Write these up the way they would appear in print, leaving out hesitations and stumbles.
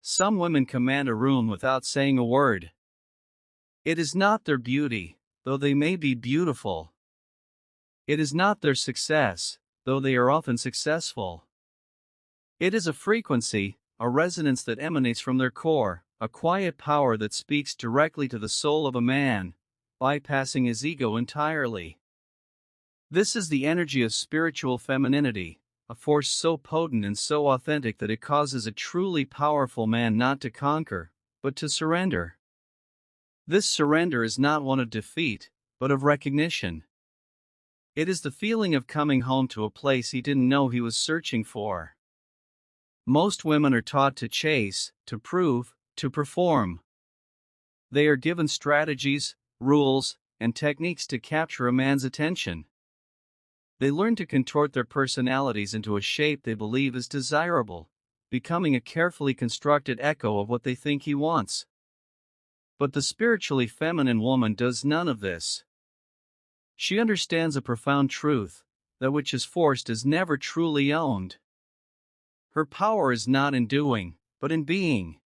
Some women command a room without saying a word. It is not their beauty, though they may be beautiful. It is not their success, though they are often successful. It is a frequency, a resonance that emanates from their core, a quiet power that speaks directly to the soul of a man, bypassing his ego entirely. This is the energy of spiritual femininity, a force so potent and so authentic that it causes a truly powerful man not to conquer, but to surrender. This surrender is not one of defeat, but of recognition. It is the feeling of coming home to a place he didn't know he was searching for. Most women are taught to chase, to prove, to perform. They are given strategies, rules, and techniques to capture a man's attention. They learn to contort their personalities into a shape they believe is desirable, becoming a carefully constructed echo of what they think he wants. But the spiritually feminine woman does none of this. She understands a profound truth: that which is forced is never truly owned. Her power is not in doing, but in being.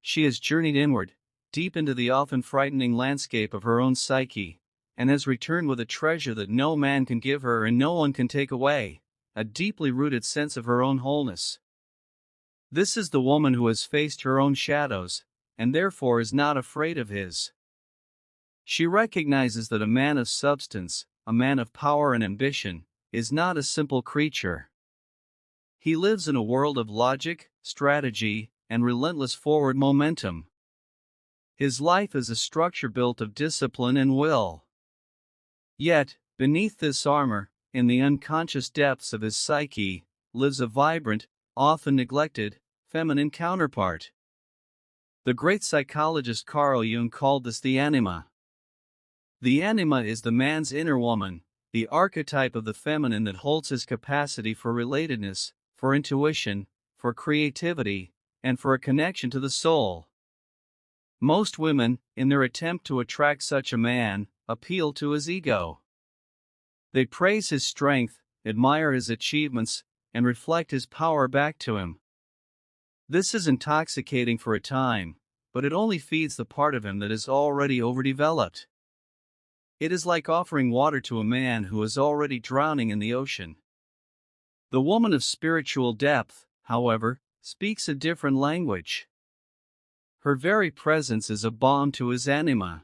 She has journeyed inward, deep into the often frightening landscape of her own psyche, and has returned with a treasure that no man can give her and no one can take away, a deeply rooted sense of her own wholeness. This is the woman who has faced her own shadows, and therefore is not afraid of his. She recognizes that a man of substance, a man of power and ambition, is not a simple creature. He lives in a world of logic, strategy, and relentless forward momentum. His life is a structure built of discipline and will. Yet, beneath this armor, in the unconscious depths of his psyche, lives a vibrant, often neglected, feminine counterpart. The great psychologist Carl Jung called this the Anima. The Anima is the man's inner woman, the archetype of the feminine that holds his capacity for relatedness, for intuition, for creativity, and for a connection to the soul. Most women, in their attempt to attract such a man, appeal to his ego. They praise his strength, admire his achievements, and reflect his power back to him. This is intoxicating for a time, but it only feeds the part of him that is already overdeveloped. It is like offering water to a man who is already drowning in the ocean. The woman of spiritual depth, however, speaks a different language. Her very presence is a balm to his anima.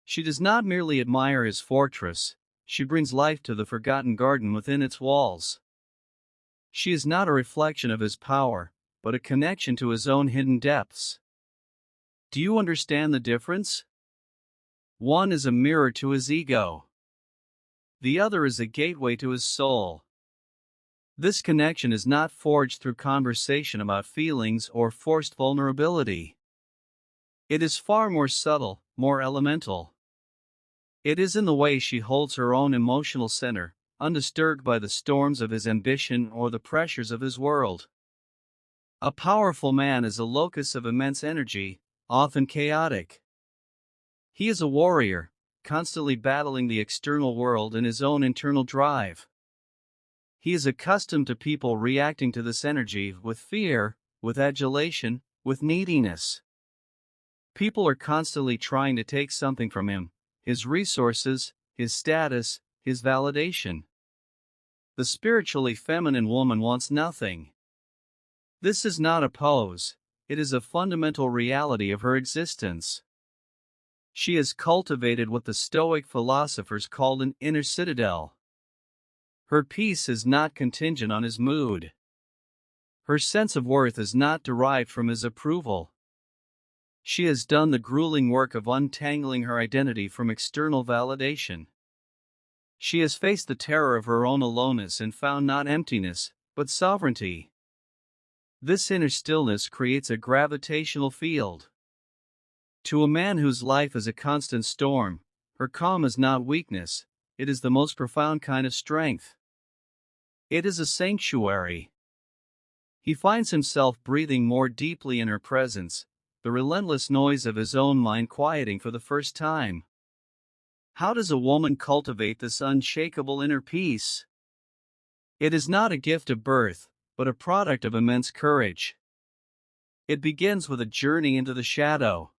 She does not merely admire his fortress, she brings life to the forgotten garden within its walls. She is not a reflection of his power, but a connection to his own hidden depths. Do you understand the difference? One is a mirror to his ego. The other is a gateway to his soul. This connection is not forged through conversation about feelings or forced vulnerability. It is far more subtle, more elemental. It is in the way she holds her own emotional center, undisturbed by the storms of his ambition or the pressures of his world. A powerful man is a locus of immense energy, often chaotic. He is a warrior, constantly battling the external world and his own internal drive. He is accustomed to people reacting to this energy with fear, with adulation, with neediness. People are constantly trying to take something from him: his resources, his status, his validation. The spiritually feminine woman wants nothing. This is not a pose, it is a fundamental reality of her existence. She has cultivated what the Stoic philosophers called an inner citadel. Her peace is not contingent on his mood. Her sense of worth is not derived from his approval. She has done the grueling work of untangling her identity from external validation. She has faced the terror of her own aloneness and found not emptiness, but sovereignty. This inner stillness creates a gravitational field. To a man whose life is a constant storm, her calm is not weakness, it is the most profound kind of strength. It is a sanctuary. He finds himself breathing more deeply in her presence, the relentless noise of his own mind quieting for the first time. How does a woman cultivate this unshakable inner peace? It is not a gift of birth, but a product of immense courage. It begins with a journey into the shadow.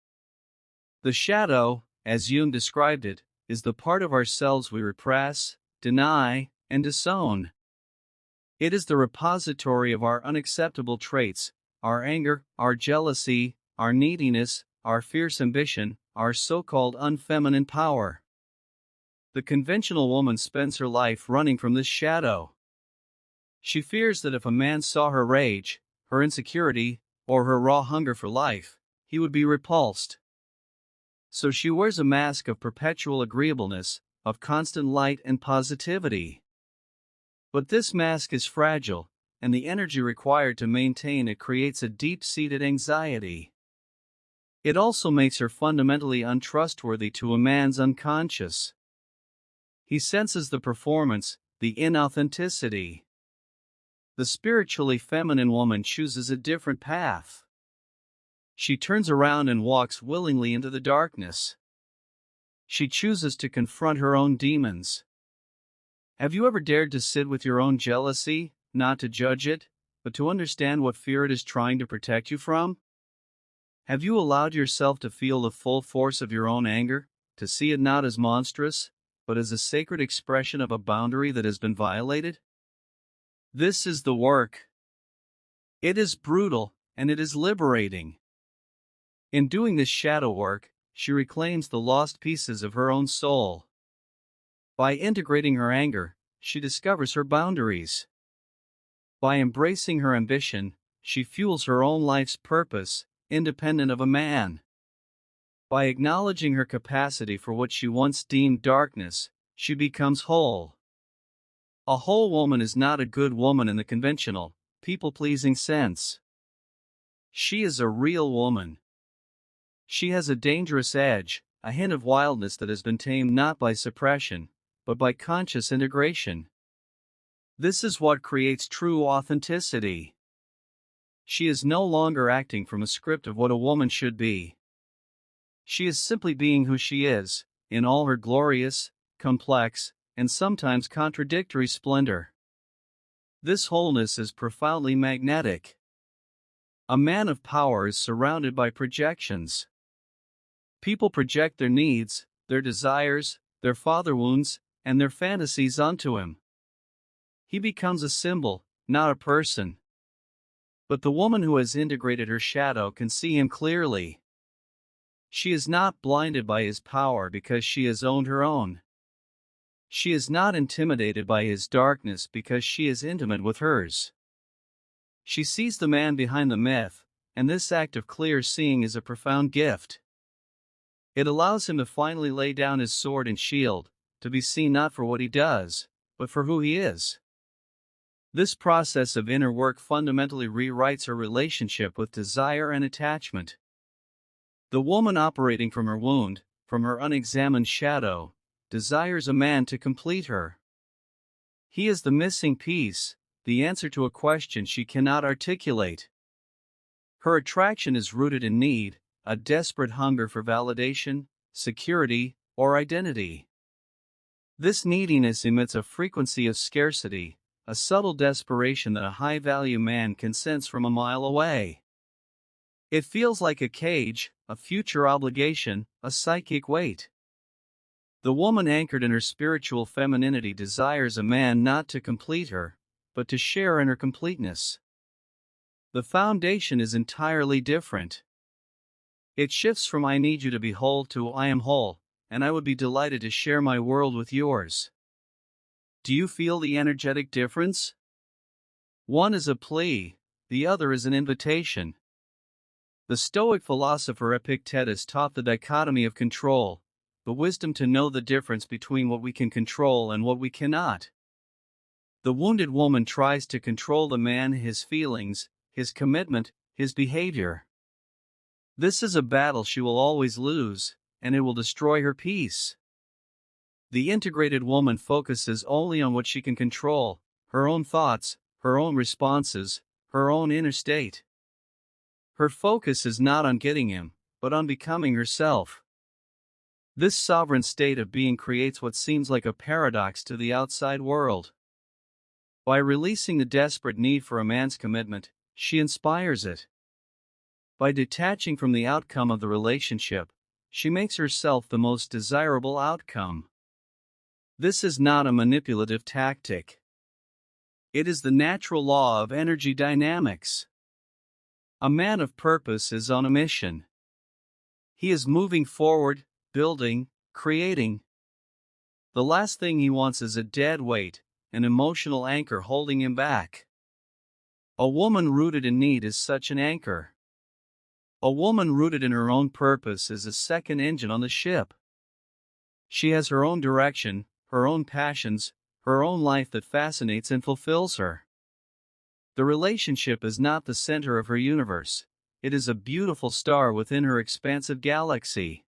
The shadow, as Jung described it, is the part of ourselves we repress, deny, and disown. It is the repository of our unacceptable traits, our anger, our jealousy, our neediness, our fierce ambition, our so-called unfeminine power. The conventional woman spends her life running from this shadow. She fears that if a man saw her rage, her insecurity, or her raw hunger for life, he would be repulsed. So she wears a mask of perpetual agreeableness, of constant light and positivity. But this mask is fragile, and the energy required to maintain it creates a deep-seated anxiety. It also makes her fundamentally untrustworthy to a man's unconscious. He senses the performance, the inauthenticity. The spiritually feminine woman chooses a different path. She turns around and walks willingly into the darkness. She chooses to confront her own demons. Have you ever dared to sit with your own jealousy, not to judge it, but to understand what fear it is trying to protect you from? Have you allowed yourself to feel the full force of your own anger, to see it not as monstrous, but as a sacred expression of a boundary that has been violated? This is the work. It is brutal, and it is liberating. In doing this shadow work, she reclaims the lost pieces of her own soul. By integrating her anger, she discovers her boundaries. By embracing her ambition, she fuels her own life's purpose, independent of a man. By acknowledging her capacity for what she once deemed darkness, she becomes whole. A whole woman is not a good woman in the conventional, people-pleasing sense. She is a real woman. She has a dangerous edge, a hint of wildness that has been tamed not by suppression, but by conscious integration. This is what creates true authenticity. She is no longer acting from a script of what a woman should be. She is simply being who she is, in all her glorious, complex, and sometimes contradictory splendor. This wholeness is profoundly magnetic. A man of power is surrounded by projections. People project their needs, their desires, their father wounds, and their fantasies onto him. He becomes a symbol, not a person. But the woman who has integrated her shadow can see him clearly. She is not blinded by his power because she has owned her own. She is not intimidated by his darkness because she is intimate with hers. She sees the man behind the myth, and this act of clear seeing is a profound gift. It allows him to finally lay down his sword and shield, to be seen not for what he does, but for who he is. This process of inner work fundamentally rewrites her relationship with desire and attachment. The woman operating from her wound, from her unexamined shadow, desires a man to complete her. He is the missing piece, the answer to a question she cannot articulate. Her attraction is rooted in need, a desperate hunger for validation, security, or identity. This neediness emits a frequency of scarcity, a subtle desperation that a high-value man can sense from a mile away. It feels like a cage, a future obligation, a psychic weight. The woman anchored in her spiritual femininity desires a man not to complete her, but to share in her completeness. The foundation is entirely different. It shifts from "I need you to be whole" to "I am whole, and I would be delighted to share my world with yours." Do you feel the energetic difference? One is a plea, the other is an invitation. The Stoic philosopher Epictetus taught the dichotomy of control, the wisdom to know the difference between what we can control and what we cannot. The wounded woman tries to control the man, his feelings, his commitment, his behavior. This is a battle she will always lose, and it will destroy her peace. The integrated woman focuses only on what she can control, her own thoughts, her own responses, her own inner state. Her focus is not on getting him, but on becoming herself. This sovereign state of being creates what seems like a paradox to the outside world. By releasing the desperate need for a man's commitment, she inspires it. By detaching from the outcome of the relationship, she makes herself the most desirable outcome. This is not a manipulative tactic. It is the natural law of energy dynamics. A man of purpose is on a mission. He is moving forward, building, creating. The last thing he wants is a dead weight, an emotional anchor holding him back. A woman rooted in need is such an anchor. A woman rooted in her own purpose is a second engine on the ship. She has her own direction, her own passions, her own life that fascinates and fulfills her. The relationship is not the center of her universe. It is a beautiful star within her expansive galaxy.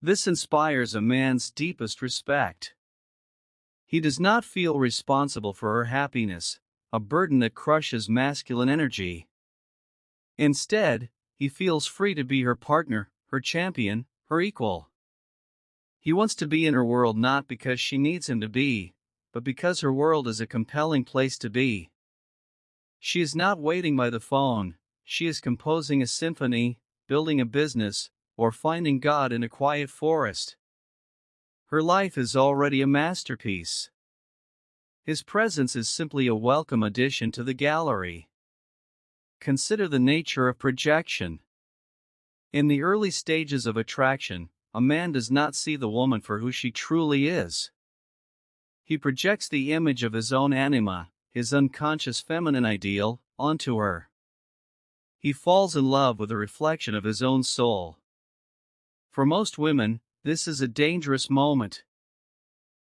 This inspires a man's deepest respect. He does not feel responsible for her happiness, a burden that crushes masculine energy. Instead, he feels free to be her partner, her champion, her equal. He wants to be in her world not because she needs him to be, but because her world is a compelling place to be. She is not waiting by the phone, she is composing a symphony, building a business, or finding God in a quiet forest. Her life is already a masterpiece. His presence is simply a welcome addition to the gallery. Consider the nature of projection. In the early stages of attraction, a man does not see the woman for who she truly is. He projects the image of his own anima, his unconscious feminine ideal, onto her. He falls in love with a reflection of his own soul. For most women, this is a dangerous moment.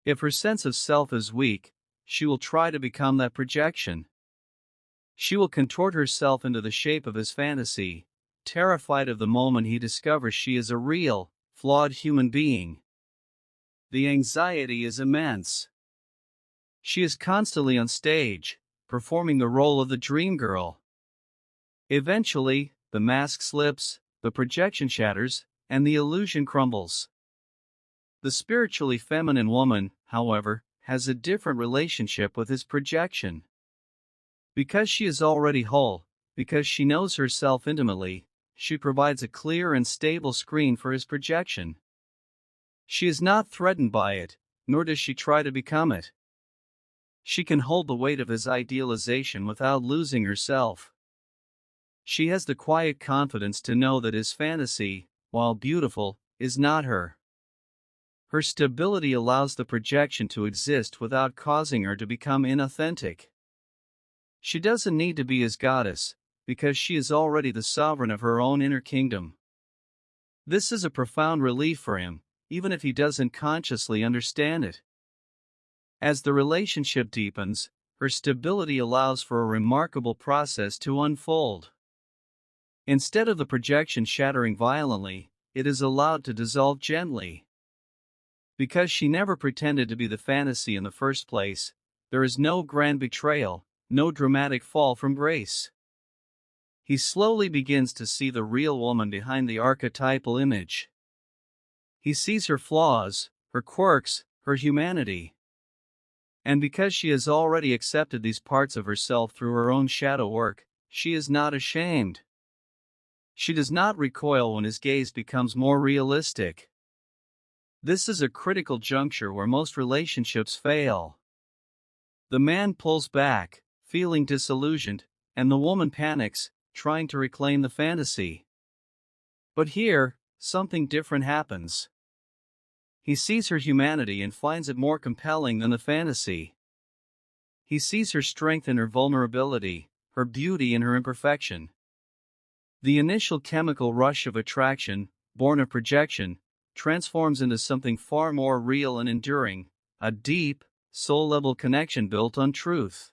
If her sense of self is weak, she will try to become that projection. She will contort herself into the shape of his fantasy, terrified of the moment he discovers she is a real, flawed human being. The anxiety is immense. She is constantly on stage, performing the role of the dream girl. Eventually, the mask slips, the projection shatters, and the illusion crumbles. The spiritually feminine woman, however, has a different relationship with his projection. Because she is already whole, because she knows herself intimately, she provides a clear and stable screen for his projection. She is not threatened by it, nor does she try to become it. She can hold the weight of his idealization without losing herself. She has the quiet confidence to know that his fantasy, while beautiful, is not her. Her stability allows the projection to exist without causing her to become inauthentic. She doesn't need to be his goddess, because she is already the sovereign of her own inner kingdom. This is a profound relief for him, even if he doesn't consciously understand it. As the relationship deepens, her stability allows for a remarkable process to unfold. Instead of the projection shattering violently, it is allowed to dissolve gently. Because she never pretended to be the fantasy in the first place, there is no grand betrayal, no dramatic fall from grace. He slowly begins to see the real woman behind the archetypal image. He sees her flaws, her quirks, her humanity. And because she has already accepted these parts of herself through her own shadow work, she is not ashamed. She does not recoil when his gaze becomes more realistic. This is a critical juncture where most relationships fail. The man pulls back, feeling disillusioned, and the woman panics, trying to reclaim the fantasy. But here, something different happens. He sees her humanity and finds it more compelling than the fantasy. He sees her strength in her vulnerability, her beauty in her imperfection. The initial chemical rush of attraction, born of projection, transforms into something far more real and enduring, a deep, soul-level connection built on truth.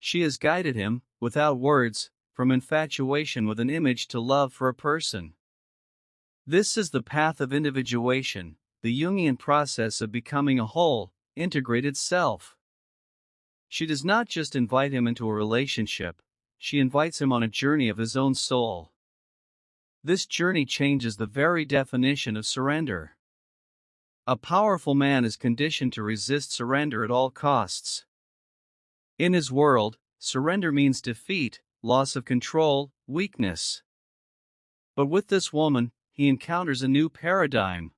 She has guided him, without words, from infatuation with an image to love for a person. This is the path of individuation, the Jungian process of becoming a whole, integrated self. She does not just invite him into a relationship, she invites him on a journey of his own soul. This journey changes the very definition of surrender. A powerful man is conditioned to resist surrender at all costs. In his world, surrender means defeat, loss of control, weakness. But with this woman, he encounters a new paradigm.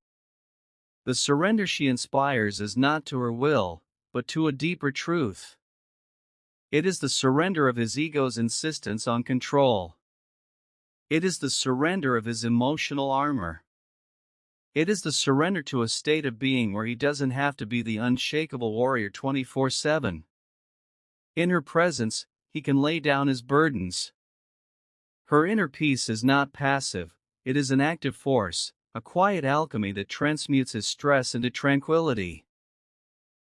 The surrender she inspires is not to her will, but to a deeper truth. It is the surrender of his ego's insistence on control. It is the surrender of his emotional armor. It is the surrender to a state of being where he doesn't have to be the unshakable warrior 24/7. In her presence, he can lay down his burdens. Her inner peace is not passive, it is an active force, a quiet alchemy that transmutes his stress into tranquility.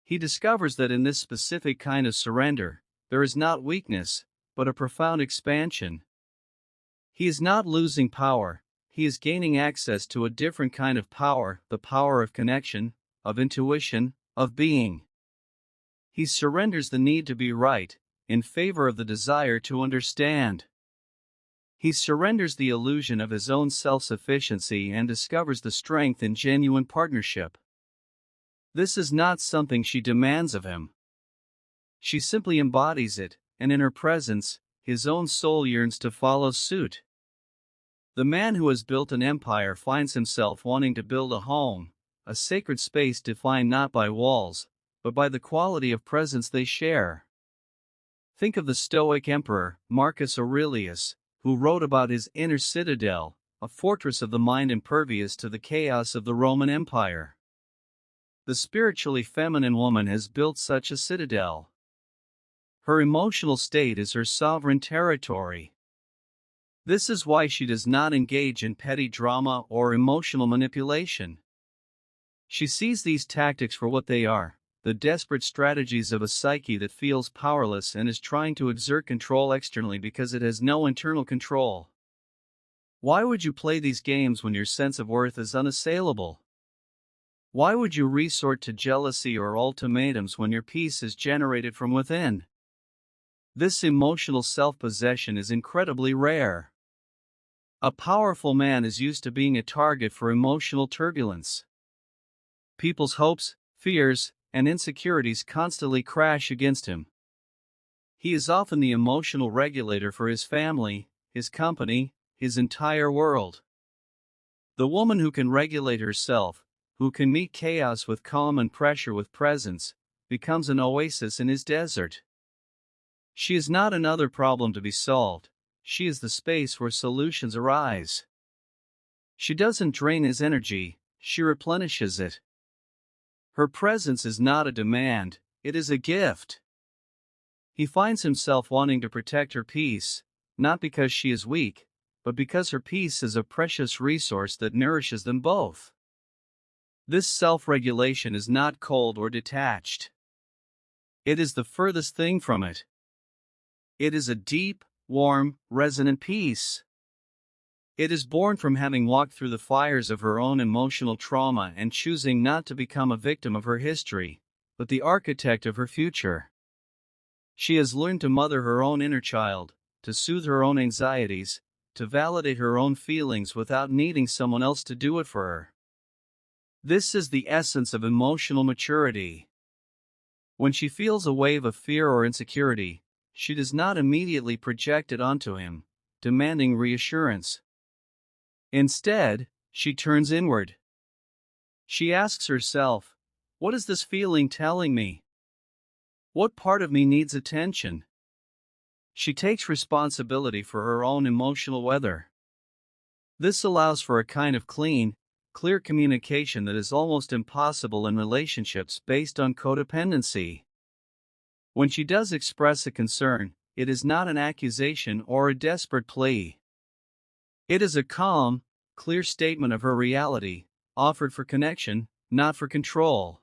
He discovers that in this specific kind of surrender, there is not weakness, but a profound expansion. He is not losing power, he is gaining access to a different kind of power, the power of connection, of intuition, of being. He surrenders the need to be right, in favor of the desire to understand. He surrenders the illusion of his own self-sufficiency and discovers the strength in genuine partnership. This is not something she demands of him. She simply embodies it, and in her presence, his own soul yearns to follow suit. The man who has built an empire finds himself wanting to build a home, a sacred space defined not by walls, but by the quality of presence they share. Think of the Stoic emperor, Marcus Aurelius, who wrote about his inner citadel, a fortress of the mind impervious to the chaos of the Roman Empire. The spiritually feminine woman has built such a citadel. Her emotional state is her sovereign territory. This is why she does not engage in petty drama or emotional manipulation. She sees these tactics for what they are, the desperate strategies of a psyche that feels powerless and is trying to exert control externally because it has no internal control. Why would you play these games when your sense of worth is unassailable? Why would you resort to jealousy or ultimatums when your peace is generated from within? This emotional self-possession is incredibly rare. A powerful man is used to being a target for emotional turbulence. People's hopes, fears, and insecurities constantly crash against him. He is often the emotional regulator for his family, his company, his entire world. The woman who can regulate herself, who can meet chaos with calm and pressure with presence, becomes an oasis in his desert. She is not another problem to be solved, she is the space where solutions arise. She doesn't drain his energy, she replenishes it. Her presence is not a demand, it is a gift. He finds himself wanting to protect her peace, not because she is weak, but because her peace is a precious resource that nourishes them both. This self-regulation is not cold or detached. It is the furthest thing from it. It is a deep, warm, resonant peace. It is born from having walked through the fires of her own emotional trauma and choosing not to become a victim of her history, but the architect of her future. She has learned to mother her own inner child, to soothe her own anxieties, to validate her own feelings without needing someone else to do it for her. This is the essence of emotional maturity. When she feels a wave of fear or insecurity, she does not immediately project it onto him, demanding reassurance. Instead, she turns inward. She asks herself, what is this feeling telling me? What part of me needs attention? She takes responsibility for her own emotional weather. This allows for a kind of clean, clear communication that is almost impossible in relationships based on codependency. When she does express a concern, it is not an accusation or a desperate plea. It is a calm, clear statement of her reality, offered for connection, not for control.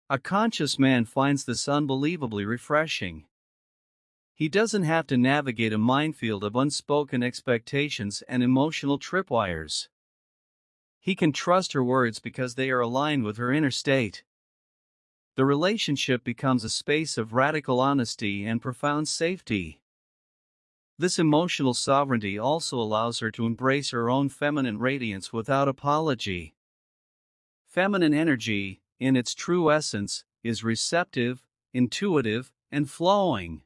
A conscious man finds this unbelievably refreshing. He doesn't have to navigate a minefield of unspoken expectations and emotional tripwires. He can trust her words because they are aligned with her inner state. The relationship becomes a space of radical honesty and profound safety. This emotional sovereignty also allows her to embrace her own feminine radiance without apology. Feminine energy, in its true essence, is receptive, intuitive, and flowing.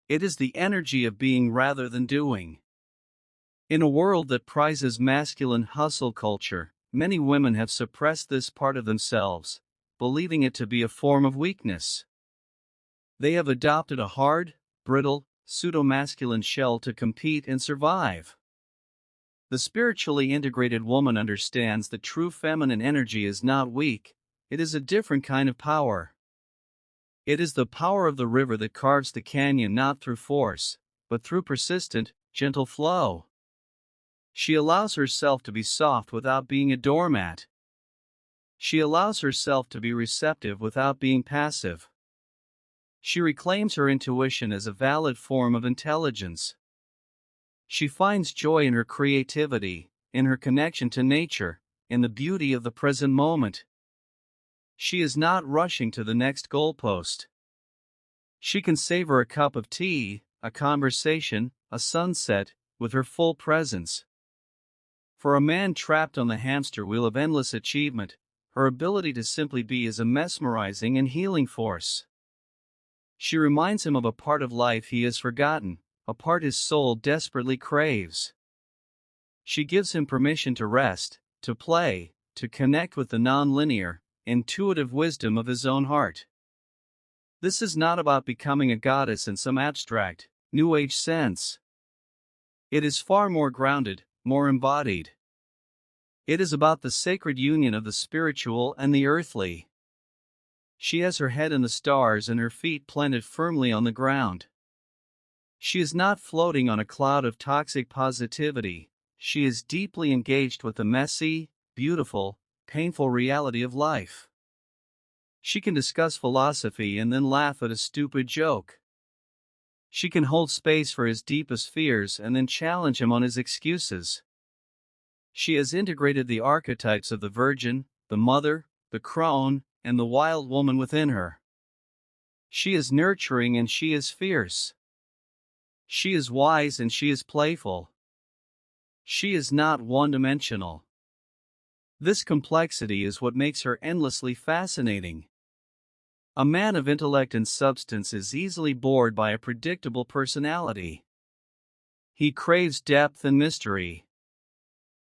It is the energy of being rather than doing. In a world that prizes masculine hustle culture, many women have suppressed this part of themselves, believing it to be a form of weakness. They have adopted a hard, brittle, pseudo-masculine shell to compete and survive. The spiritually integrated woman understands that true feminine energy is not weak, it is a different kind of power. It is the power of the river that carves the canyon not through force, but through persistent, gentle flow. She allows herself to be soft without being a doormat. She allows herself to be receptive without being passive. She reclaims her intuition as a valid form of intelligence. She finds joy in her creativity, in her connection to nature, in the beauty of the present moment. She is not rushing to the next goalpost. She can savor a cup of tea, a conversation, a sunset, with her full presence. For a man trapped on the hamster wheel of endless achievement, her ability to simply be is a mesmerizing and healing force. She reminds him of a part of life he has forgotten, a part his soul desperately craves. She gives him permission to rest, to play, to connect with the non-linear, intuitive wisdom of his own heart. This is not about becoming a goddess in some abstract, New Age sense. It is far more grounded, more embodied. It is about the sacred union of the spiritual and the earthly. She has her head in the stars and her feet planted firmly on the ground. She is not floating on a cloud of toxic positivity, she is deeply engaged with the messy, beautiful, painful reality of life. She can discuss philosophy and then laugh at a stupid joke. She can hold space for his deepest fears and then challenge him on his excuses. She has integrated the archetypes of the virgin, the mother, the crone, and the wild woman within her. She is nurturing and she is fierce. She is wise and she is playful. She is not one-dimensional. This complexity is what makes her endlessly fascinating. A man of intellect and substance is easily bored by a predictable personality. He craves depth and mystery.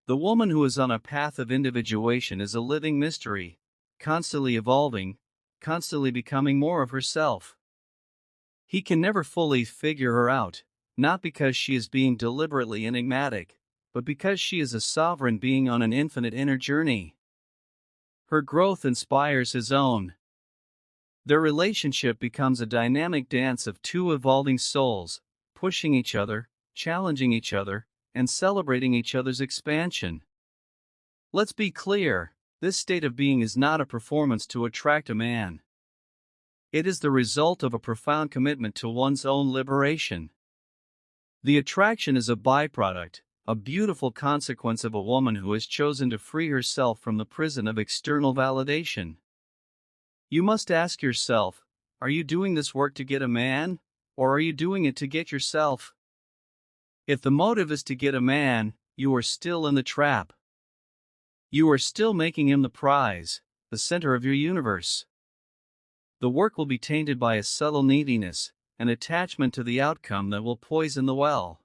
The woman who is on a path of individuation is a living mystery, constantly evolving, constantly becoming more of herself. He can never fully figure her out, not because she is being deliberately enigmatic, but because she is a sovereign being on an infinite inner journey. Her growth inspires his own. Their relationship becomes a dynamic dance of two evolving souls, pushing each other, challenging each other, and celebrating each other's expansion. Let's be clear, this state of being is not a performance to attract a man. It is the result of a profound commitment to one's own liberation. The attraction is a byproduct, a beautiful consequence of a woman who has chosen to free herself from the prison of external validation. You must ask yourself, are you doing this work to get a man, or are you doing it to get yourself? If the motive is to get a man, you are still in the trap. You are still making him the prize, the center of your universe. The work will be tainted by a subtle neediness, an attachment to the outcome that will poison the well.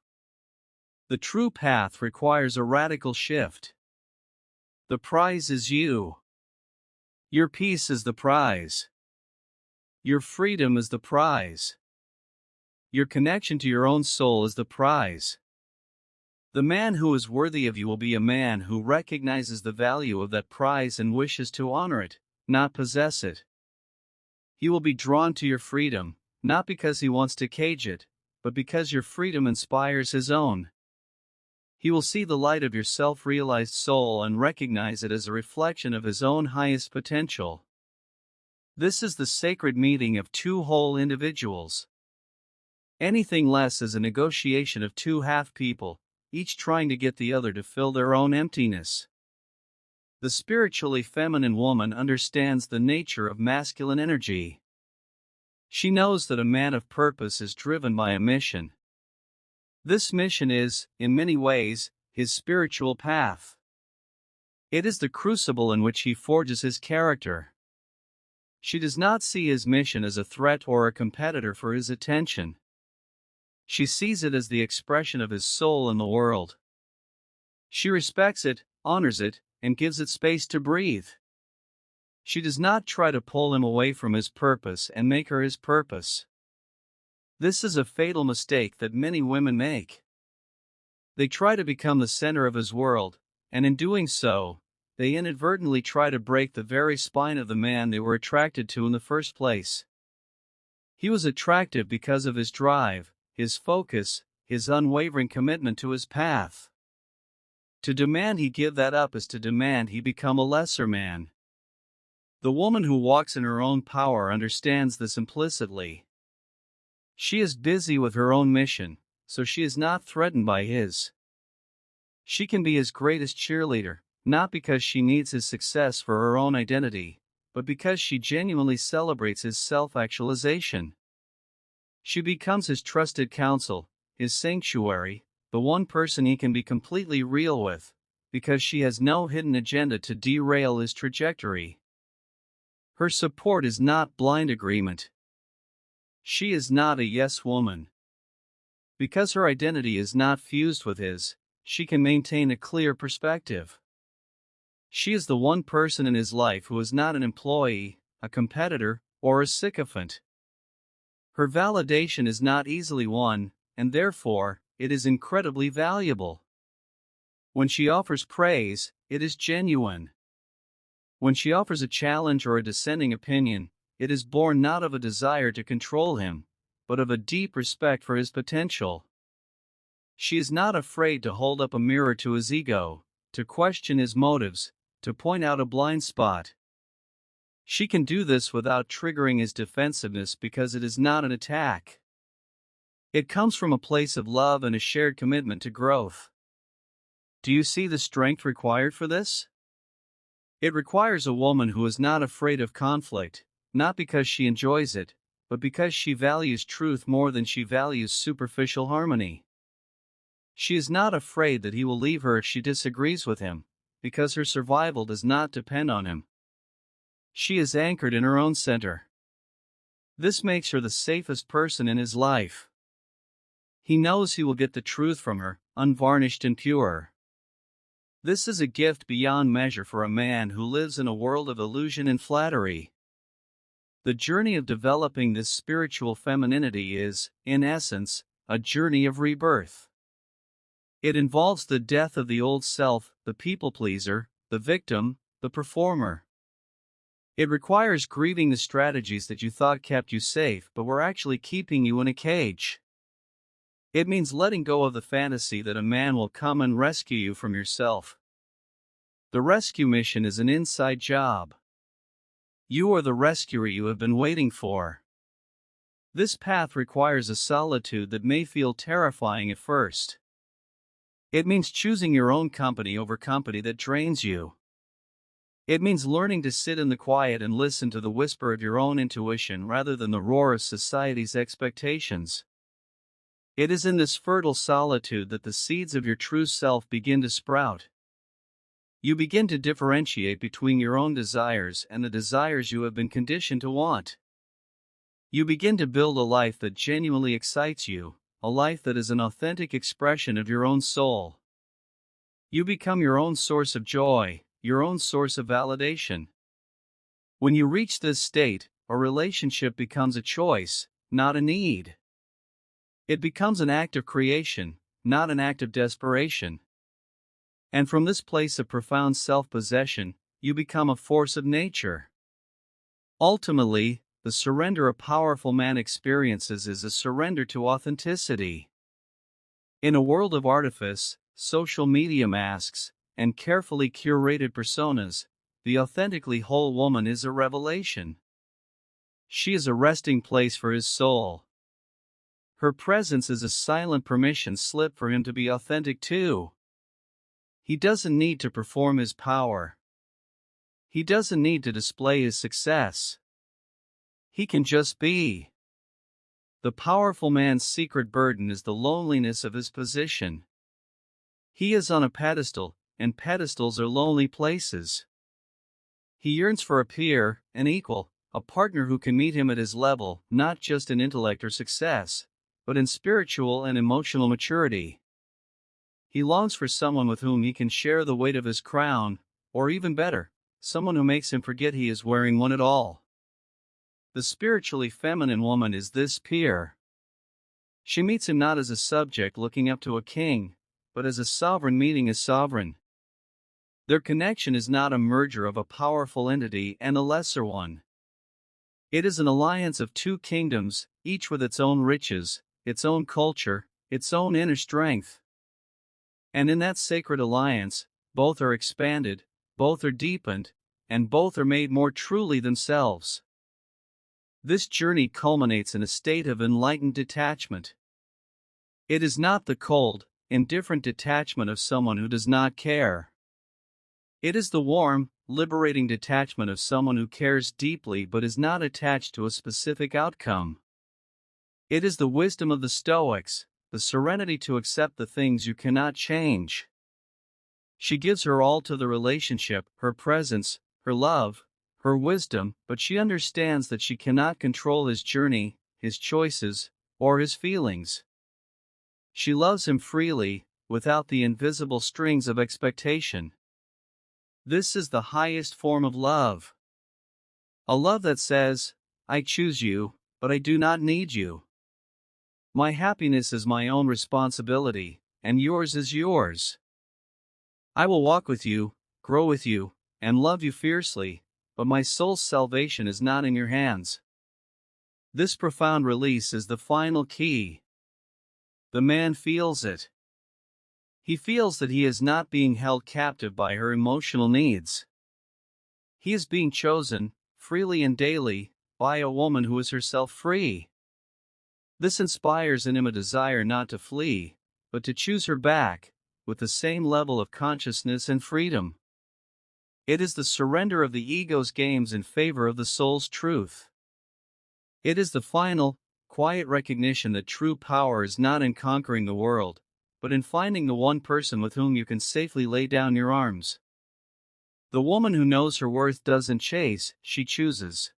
The true path requires a radical shift. The prize is you. Your peace is the prize. Your freedom is the prize. Your connection to your own soul is the prize. The man who is worthy of you will be a man who recognizes the value of that prize and wishes to honor it, not possess it. He will be drawn to your freedom, not because he wants to cage it, but because your freedom inspires his own. He will see the light of your self-realized soul and recognize it as a reflection of his own highest potential. This is the sacred meeting of two whole individuals. Anything less is a negotiation of two half-people, each trying to get the other to fill their own emptiness. The spiritually feminine woman understands the nature of masculine energy. She knows that a man of purpose is driven by a mission. This mission is, in many ways, his spiritual path. It is the crucible in which he forges his character. She does not see his mission as a threat or a competitor for his attention. She sees it as the expression of his soul in the world. She respects it, honors it, and gives it space to breathe. She does not try to pull him away from his purpose and make her his purpose. This is a fatal mistake that many women make. They try to become the center of his world, and in doing so, they inadvertently try to break the very spine of the man they were attracted to in the first place. He was attractive because of his drive, his focus, his unwavering commitment to his path. To demand he give that up is to demand he become a lesser man. The woman who walks in her own power understands this implicitly. She is busy with her own mission, so she is not threatened by his. She can be his greatest cheerleader, not because she needs his success for her own identity, but because she genuinely celebrates his self-actualization. She becomes his trusted counsel, his sanctuary, the one person he can be completely real with, because she has no hidden agenda to derail his trajectory. Her support is not blind agreement. She is not a yes woman. Because her identity is not fused with his, she can maintain a clear perspective. She is the one person in his life who is not an employee, a competitor, or a sycophant. Her validation is not easily won, and therefore, it is incredibly valuable. When she offers praise, it is genuine. When she offers a challenge or a dissenting opinion, it is born not of a desire to control him, but of a deep respect for his potential. She is not afraid to hold up a mirror to his ego, to question his motives, to point out a blind spot. She can do this without triggering his defensiveness because it is not an attack. It comes from a place of love and a shared commitment to growth. Do you see the strength required for this? It requires a woman who is not afraid of conflict, not because she enjoys it, but because she values truth more than she values superficial harmony. She is not afraid that he will leave her if she disagrees with him, because her survival does not depend on him. She is anchored in her own center. This makes her the safest person in his life. He knows he will get the truth from her, unvarnished and pure. This is a gift beyond measure for a man who lives in a world of illusion and flattery. The journey of developing this spiritual femininity is, in essence, a journey of rebirth. It involves the death of the old self, the people-pleaser, the victim, the performer. It requires grieving the strategies that you thought kept you safe but were actually keeping you in a cage. It means letting go of the fantasy that a man will come and rescue you from yourself. The rescue mission is an inside job. You are the rescuer you have been waiting for. This path requires a solitude that may feel terrifying at first. It means choosing your own company over company that drains you. It means learning to sit in the quiet and listen to the whisper of your own intuition rather than the roar of society's expectations. It is in this fertile solitude that the seeds of your true self begin to sprout. You begin to differentiate between your own desires and the desires you have been conditioned to want. You begin to build a life that genuinely excites you, a life that is an authentic expression of your own soul. You become your own source of joy, your own source of validation. When you reach this state, a relationship becomes a choice, not a need. It becomes an act of creation, not an act of desperation. And from this place of profound self-possession, you become a force of nature. Ultimately, the surrender a powerful man experiences is a surrender to authenticity. In a world of artifice, social media masks, and carefully curated personas, the authentically whole woman is a revelation. She is a resting place for his soul. Her presence is a silent permission slip for him to be authentic too. He doesn't need to perform his power. He doesn't need to display his success. He can just be. The powerful man's secret burden is the loneliness of his position. He is on a pedestal, and pedestals are lonely places. He yearns for a peer, an equal, a partner who can meet him at his level, not just in intellect or success, but in spiritual and emotional maturity. He longs for someone with whom he can share the weight of his crown, or even better, someone who makes him forget he is wearing one at all. The spiritually feminine woman is this peer. She meets him not as a subject looking up to a king, but as a sovereign meeting a sovereign. Their connection is not a merger of a powerful entity and a lesser one. It is an alliance of two kingdoms, each with its own riches, its own culture, its own inner strength. And in that sacred alliance, both are expanded, both are deepened, and both are made more truly themselves. This journey culminates in a state of enlightened detachment. It is not the cold, indifferent detachment of someone who does not care. It is the warm, liberating detachment of someone who cares deeply but is not attached to a specific outcome. It is the wisdom of the Stoics, the serenity to accept the things you cannot change. She gives her all to the relationship, her presence, her love, her wisdom, but she understands that she cannot control his journey, his choices, or his feelings. She loves him freely, without the invisible strings of expectation. This is the highest form of love. A love that says, I choose you, but I do not need you. My happiness is my own responsibility, and yours is yours. I will walk with you, grow with you, and love you fiercely, but my soul's salvation is not in your hands. This profound release is the final key. The man feels it. He feels that he is not being held captive by her emotional needs. He is being chosen, freely and daily, by a woman who is herself free. This inspires in him a desire not to flee, but to choose her back, with the same level of consciousness and freedom. It is the surrender of the ego's games in favor of the soul's truth. It is the final, quiet recognition that true power is not in conquering the world, but in finding the one person with whom you can safely lay down your arms. The woman who knows her worth doesn't chase, she chooses.